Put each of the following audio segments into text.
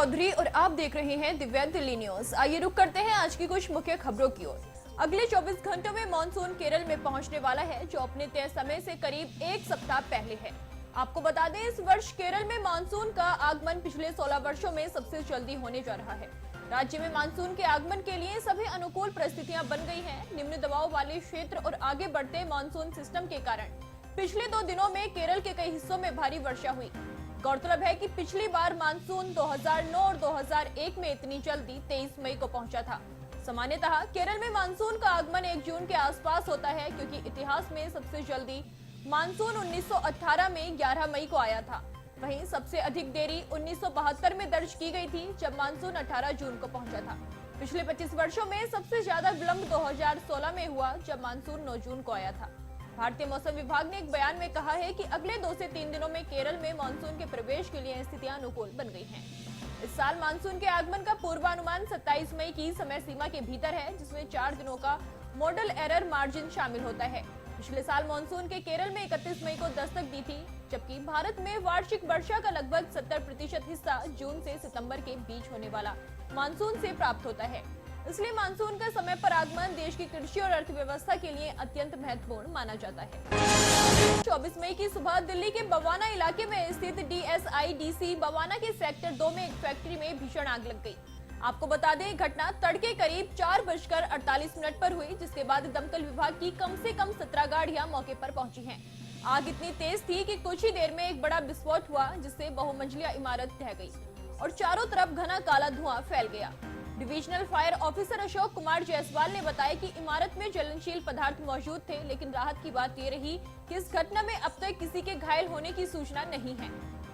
चौधरी और आप देख रहे हैं दिव्य दिल्ली न्यूज। आइए रुक करते हैं आज की कुछ मुख्य खबरों की ओर। अगले 24 घंटों में मानसून केरल में पहुंचने वाला है, जो अपने तय समय से करीब एक सप्ताह पहले है। आपको बता दें, इस वर्ष केरल में मानसून का आगमन पिछले 16 वर्षों में सबसे जल्दी होने जा रहा है। राज्य में मानसून के आगमन के लिए सभी अनुकूल परिस्थितियां बन गई हैं। निम्न दबाव वाले क्षेत्र और आगे बढ़ते मानसून सिस्टम के कारण पिछले 2 दिनों में केरल के कई हिस्सों में भारी वर्षा हुई। गौरतलब है कि पिछली बार मानसून 2009 और 2001 में इतनी जल्दी 23 मई को पहुंचा था। सामान्यतः केरल में मानसून का आगमन 1 जून के आसपास होता है, क्योंकि इतिहास में सबसे जल्दी मानसून 1918 में 11 मई को आया था। वहीं सबसे अधिक देरी 1972 में दर्ज की गई थी, जब मानसून 18 जून को पहुंचा था। पिछले 25 वर्षों में सबसे ज्यादा विलंब 2016 में हुआ, जब मानसून 9 जून को आया था। भारतीय मौसम विभाग ने एक बयान में कहा है कि अगले 2 से 3 दिनों में केरल में मानसून के प्रवेश के लिए स्थितियां अनुकूल बन गई हैं। इस साल मानसून के आगमन का पूर्वानुमान 27 मई की समय सीमा के भीतर है, जिसमें 4 दिनों का मॉडल एरर मार्जिन शामिल होता है। पिछले साल मानसून के केरल में 31 मई को दस्तक दी थी, जबकि भारत में वार्षिक वर्षा का लगभग 70% हिस्सा जून से सितंबर के बीच होने वाला मानसून से प्राप्त होता है। इसलिए मानसून का समय पर आगमन देश की कृषि और अर्थव्यवस्था के लिए अत्यंत महत्वपूर्ण माना जाता है। 24 मई की सुबह दिल्ली के बवाना इलाके में स्थित DSIDC बवाना के सेक्टर 2 में एक फैक्ट्री में भीषण आग लग गई। आपको बता दें, घटना तड़के करीब 4:48 पर हुई, जिसके बाद दमकल विभाग की कम से कम 17 गाड़ियां मौके पर पहुंची हैं। आग इतनी तेज थी कि कुछ ही देर में एक बड़ा विस्फोट हुआ, जिससे बहुमंजिला इमारत ढह गई और चारों तरफ घना काला धुआं फैल गया। Divisional fire officer Ashok Kumar Jaiswal ने बताया कि इमारत में ज्वलनशील पदार्थ मौजूद थे, लेकिन राहत की बात ये रही कि इस घटना में अब तक किसी के घायल होने की सूचना नहीं है।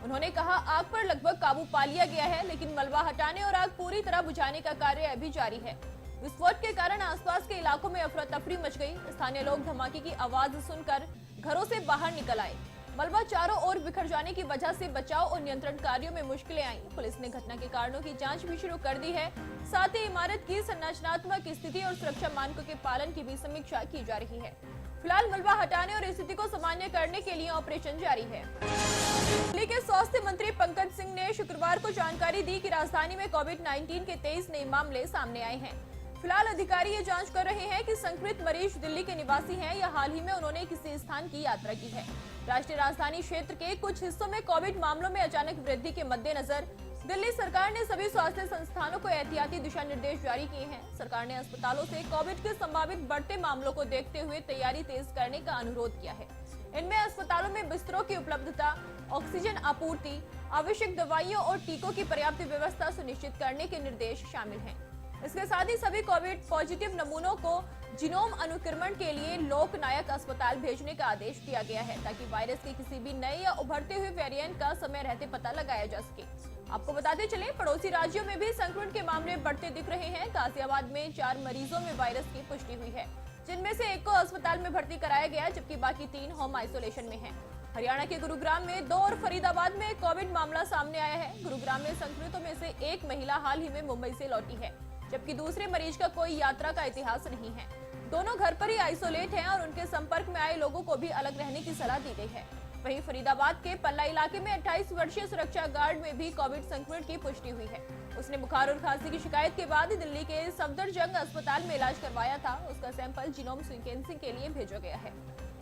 उन्होंने कहा, आग पर लगभग काबू पा लिया गया है, लेकिन मलबा हटाने और आग पूरी तरह बुझाने का कार्य अभी जारी है। विस्फोट के कारण आसपास के इलाकों में अफरा तफरी मच गई। स्थानीय लोग धमाके की आवाज सुनकर घरों से बाहर निकल आए। मलबा चारों ओर बिखर जाने की वजह से बचाव और नियंत्रण कार्यों में मुश्किलें आईं। पुलिस ने घटना के कारणों की जांच भी शुरू कर दी है। साथ ही इमारत की संरचनात्मक स्थिति और सुरक्षा मानकों के पालन की भी समीक्षा की जा रही है। फिलहाल मलबा हटाने और स्थिति को सामान्य करने के लिए ऑपरेशन जारी है। दिल्ली के स्वास्थ्य मंत्री पंकज सिंह ने शुक्रवार को जानकारी दी कि राजधानी में कोविड-19 के 23 नए मामले सामने आए हैं। फिलहाल अधिकारी ये जांच कर रहे हैं कि संक्रमित मरीज दिल्ली के निवासी हैं या हाल ही में उन्होंने किसी स्थान की यात्रा की है। राष्ट्रीय राजधानी क्षेत्र के कुछ हिस्सों में कोविड मामलों में अचानक वृद्धि के मद्देनजर दिल्ली सरकार ने सभी स्वास्थ्य संस्थानों को एहतियाती दिशा निर्देश जारी किए हैं। सरकार ने अस्पतालों से कोविड के संभावित बढ़ते मामलों को देखते हुए तैयारी तेज करने का अनुरोध किया है। इनमें अस्पतालों में बिस्तरों की उपलब्धता, ऑक्सीजन आपूर्ति, आवश्यक दवाइयों और टीकों की पर्याप्त व्यवस्था सुनिश्चित करने के निर्देश शामिल हैं। इसके साथ ही सभी कोविड पॉजिटिव नमूनों को जीनोम अनुक्रमण के लिए लोकनायक अस्पताल भेजने का आदेश दिया गया है, ताकि वायरस के किसी भी नए या उभरते हुए वेरिएंट का समय रहते पता लगाया जा सके। आपको बताते चले, पड़ोसी राज्यों में भी संक्रमण के मामले बढ़ते दिख रहे हैं। गाजियाबाद में 4 मरीजों में वायरस की पुष्टि हुई है, जिनमें से 1 को अस्पताल में भर्ती कराया गया, जबकि बाकी 3 होम आइसोलेशन में हैं। हरियाणा के गुरुग्राम में 2 और फरीदाबाद में एक कोविड मामला सामने आया है। गुरुग्राम में संक्रमितों में से एक महिला हाल ही में मुंबई से लौटी है, जबकि दूसरे मरीज का कोई यात्रा का इतिहास नहीं है। दोनों घर पर ही आइसोलेट हैं और उनके संपर्क में आए लोगों को भी अलग रहने की सलाह दी गई है। वहीं फरीदाबाद के पल्ला इलाके में 28 वर्षीय सुरक्षा गार्ड में भी कोविड संक्रमण की पुष्टि हुई है। उसने बुखार और खांसी की शिकायत के बाद दिल्ली के सफदरजंग अस्पताल में इलाज करवाया था। उसका सैंपल जीनोम सीक्वेंसिंग के लिए भेजा गया है।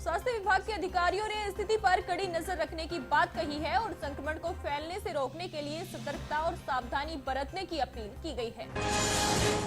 स्वास्थ्य विभाग के अधिकारियों ने स्थिति पर कड़ी नजर रखने की बात कही है और संक्रमण को फैलने से रोकने के लिए सतर्कता और सावधानी बरतने की अपील की गई है।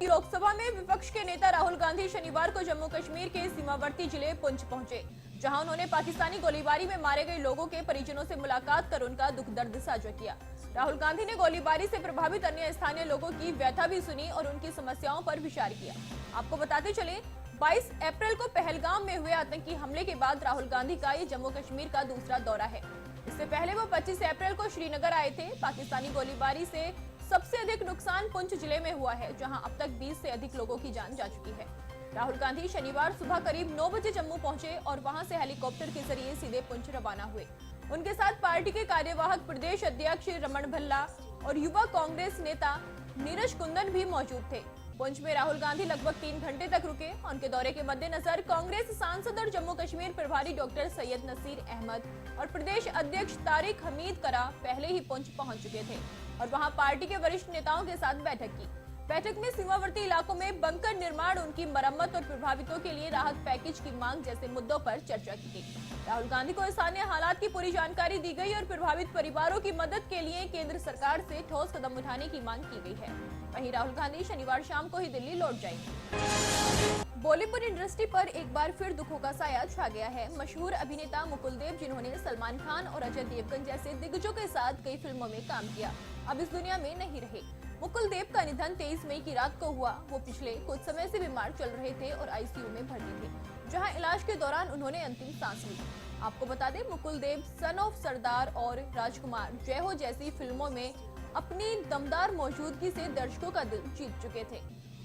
लोकसभा में विपक्ष के नेता राहुल गांधी शनिवार को जम्मू कश्मीर के सीमावर्ती जिले पुंछ पहुंचे, जहां उन्होंने पाकिस्तानी गोलीबारी में मारे गए लोगों के परिजनों से मुलाकात कर उनका दुख दर्द साझा किया। राहुल गांधी ने गोलीबारी से प्रभावित अन्य स्थानीय लोगों की व्यथा भी सुनी और उनकी समस्याओं पर विचार किया। आपको बताते चले, 22 अप्रैल को पहलगाम में हुए आतंकी हमले के बाद राहुल गांधी का ये जम्मू कश्मीर का दूसरा दौरा है। इससे पहले वो 25 अप्रैल को श्रीनगर आए थे। पाकिस्तानी गोलीबारी से सबसे अधिक नुकसान पुंछ जिले में हुआ है, जहां अब तक 20 से अधिक लोगों की जान जा चुकी है। राहुल गांधी शनिवार सुबह करीब 9 बजे जम्मू पहुंचे और वहां से हेलीकॉप्टर के जरिए सीधे पुंछ रवाना हुए। उनके साथ पार्टी के कार्यवाहक प्रदेश अध्यक्ष रमण भल्ला और युवा कांग्रेस नेता नीरज कुंदन भी मौजूद थे। पुंछ में राहुल गांधी लगभग 3 घंटे तक रुके। उनके दौरे के मद्देनजर कांग्रेस सांसद और जम्मू कश्मीर प्रभारी डॉक्टर सैयद नसीर अहमद और प्रदेश अध्यक्ष तारिक हमीद करा पहले ही पुंछ पहुंच चुके थे और वहां पार्टी के वरिष्ठ नेताओं के साथ बैठक की। बैठक में सीमावर्ती इलाकों में बंकर निर्माण, उनकी मरम्मत और प्रभावितों के लिए राहत पैकेज की मांग जैसे मुद्दों पर चर्चा की गई। राहुल गांधी को स्थानीय हालात की पूरी जानकारी दी गई और प्रभावित परिवारों की मदद के लिए केंद्र सरकार से ठोस कदम उठाने की मांग की गई है। वहीं राहुल गांधी शनिवार शाम को ही दिल्ली लौट जाएंगे। बॉलीवुड इंडस्ट्री पर एक बार फिर दुखों का साया छा गया है। मशहूर अभिनेता मुकुल देव, जिन्होंने सलमान खान और अजय देवगन जैसे दिग्गजों के साथ कई फिल्मों में काम किया, अब इस दुनिया में नहीं रहे। मुकुल देव का निधन 23 मई की रात को हुआ। वो पिछले कुछ समय से बीमार चल रहे थे और आईसीयू में भर्ती थे, जहां इलाज के दौरान उन्होंने अंतिम सांस ली। आपको बता दें, मुकुल देव सन ऑफ सरदार और राजकुमार, जय हो जैसी फिल्मों में अपनी दमदार मौजूदगी से दर्शकों का दिल जीत चुके थे।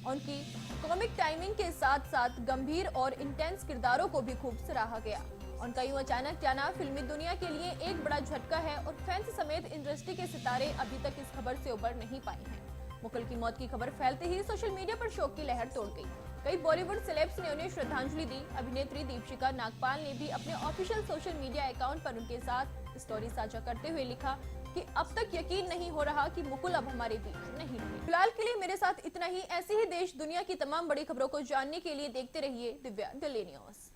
उनकी कॉमिक टाइमिंग के साथ साथ गंभीर और इंटेंस किरदारों को भी खूब सराहा गया। उनका यूं अचानक जाना फिल्मी दुनिया के लिए एक बड़ा झटका है और फैंस समेत इंडस्ट्री के सितारे अभी तक इस खबर से उबर नहीं पाए हैं। मुकुल की मौत की खबर फैलते ही सोशल मीडिया पर शोक की लहर तोड़ गई। कई बॉलीवुड सेलेब्स ने उन्हें श्रद्धांजलि दी। अभिनेत्री दीपिका नागपाल ने भी अपने ऑफिशियल सोशल मीडिया अकाउंट पर उनके साथ स्टोरी साझा करते हुए लिखा कि अब तक यकीन नहीं हो रहा कि मुकुल अब हमारे बीच नहीं रहे। फिलहाल के लिए मेरे साथ इतना ही। ऐसी ही देश दुनिया की तमाम बड़ी खबरों को जानने के लिए देखते रहिए दिव्या दिल्ली न्यूज़।